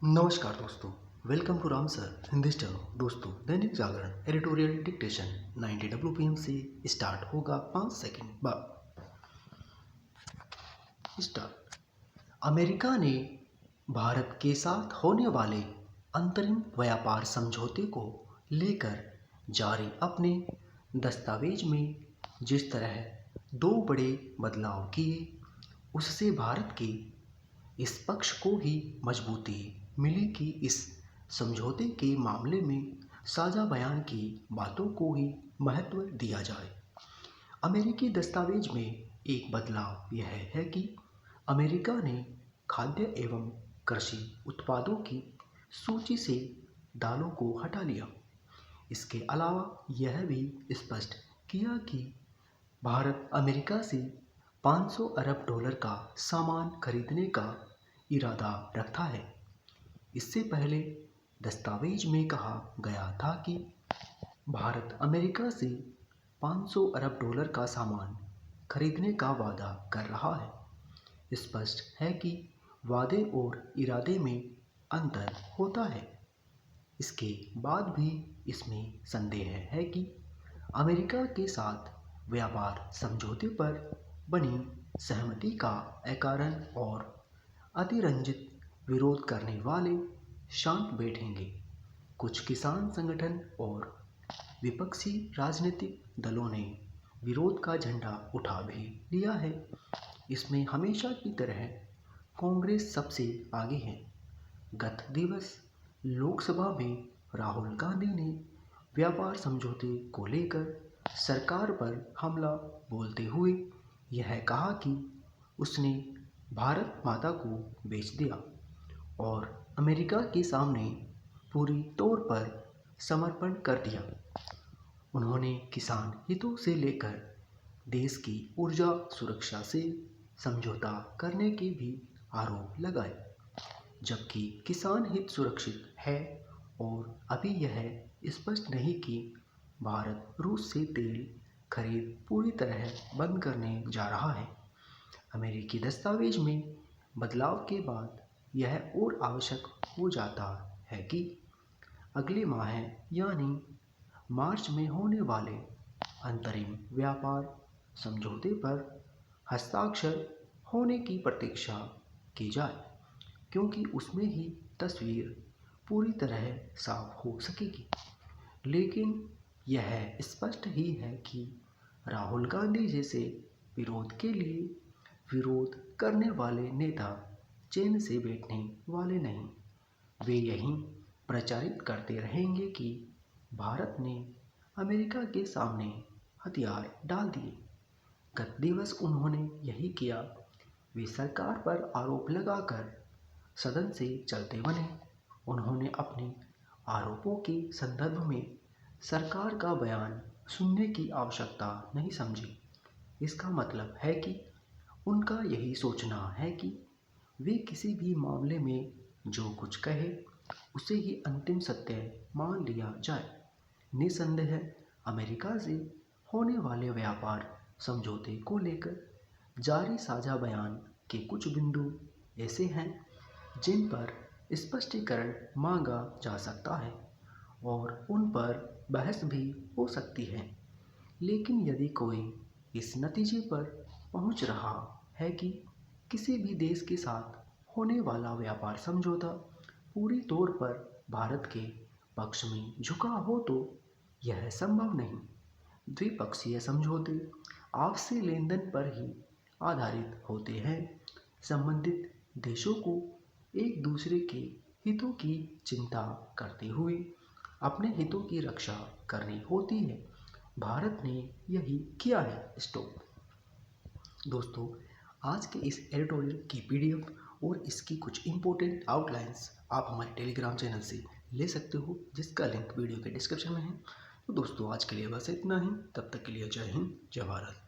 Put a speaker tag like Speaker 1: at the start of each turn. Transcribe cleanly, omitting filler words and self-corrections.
Speaker 1: नमस्कार दोस्तों, welcome to Ram sir in this channel. दोस्तों, Dainik Jagran editorial dictation 90 WPM से स्टार्ट होगा 5 सेकंड बाद। स्टार्ट। अमेरिका ने भारत के साथ होने वाले अंतरिम व्यापार समझौते को लेकर जारी अपने दस्तावेज में जिस तरह दो बड़े बदलाव किए, उससे भारत के इस पक्ष को ही मजबूती मिली कि इस समझौते के मामले में साझा बयान की बातों को ही महत्व दिया जाए। अमेरिकी दस्तावेज में एक बदलाव यह है कि अमेरिका ने खाद्य एवं कृषि उत्पादों की सूची से दालों को हटा लिया। इसके अलावा यह भी स्पष्ट किया कि भारत अमेरिका से 500 अरब डॉलर का सामान खरीदने का इरादा रखता है। इससे पहले दस्तावेज में कहा गया था कि भारत अमेरिका से 500 अरब डॉलर का सामान खरीदने का वादा कर रहा है। स्पष्ट है कि वादे और इरादे में अंतर होता है। इसके बाद भी इसमें संदेह है कि अमेरिका के साथ व्यापार समझौते पर बनी सहमति का अकारण और अतिरंजित विरोध करने वाले शांत बैठेंगे। कुछ किसान संगठन और विपक्षी राजनीतिक दलों ने विरोध का झंडा उठा भी लिया है। इसमें हमेशा की तरह कांग्रेस सबसे आगे है। गत दिवस लोकसभा में राहुल गांधी ने व्यापार समझौते को लेकर सरकार पर हमला बोलते हुए यह कहा कि उसने भारत माता को बेच दिया और अमेरिका के सामने पूरी तौर पर समर्पण कर दिया। उन्होंने किसान हितों से लेकर देश की ऊर्जा सुरक्षा से समझौता करने के भी आरोप लगाए, जबकि किसान हित सुरक्षित है और अभी यह स्पष्ट नहीं कि भारत रूस से तेल खरीद पूरी तरह बंद करने जा रहा है। अमेरिकी दस्तावेज में बदलाव के बाद यह और आवश्यक हो जाता है कि अगले माह यानी मार्च में होने वाले अंतरिम व्यापार समझौते पर हस्ताक्षर होने की प्रतीक्षा की जाए, क्योंकि उसमें ही तस्वीर पूरी तरह साफ हो सकेगी। लेकिन यह स्पष्ट ही है कि राहुल गांधी जैसे विरोध के लिए विरोध करने वाले नेता चैन से बैठने वाले नहीं। वे यही प्रचारित करते रहेंगे कि भारत ने अमेरिका के सामने हथियार डाल दिए। गत दिवस उन्होंने यही किया। वे सरकार पर आरोप लगाकर सदन से चलते बने। उन्होंने अपने आरोपों के संदर्भ में सरकार का बयान सुनने की आवश्यकता नहीं समझी। इसका मतलब है कि उनका यही सोचना है कि वे किसी भी मामले में जो कुछ कहे उसे ही अंतिम सत्य मान लिया जाए। निसंदेह अमेरिका से होने वाले व्यापार समझौते को लेकर जारी साझा बयान के कुछ बिंदु ऐसे हैं जिन पर स्पष्टीकरण मांगा जा सकता है और उन पर बहस भी हो सकती है। लेकिन यदि कोई इस नतीजे पर पहुंच रहा है कि किसी भी देश के साथ होने वाला व्यापार समझौता पूरी तौर पर भारत के पक्ष में झुका हो, तो यह संभव नहीं। द्विपक्षीय समझौते आपसी लेन देन पर ही आधारित होते हैं। संबंधित देशों को एक दूसरे के हितों की चिंता करते हुए अपने हितों की रक्षा करनी होती है। भारत ने यही किया है। स्टॉप। दोस्तों, आज के इस एडिटोरियल की PDF और इसकी कुछ इम्पोर्टेंट आउटलाइंस आप हमारे टेलीग्राम चैनल से ले सकते हो, जिसका लिंक वीडियो के डिस्क्रिप्शन में है। तो दोस्तों, आज के लिए बस इतना ही। तब तक के लिए जय हिंद, जय भारत।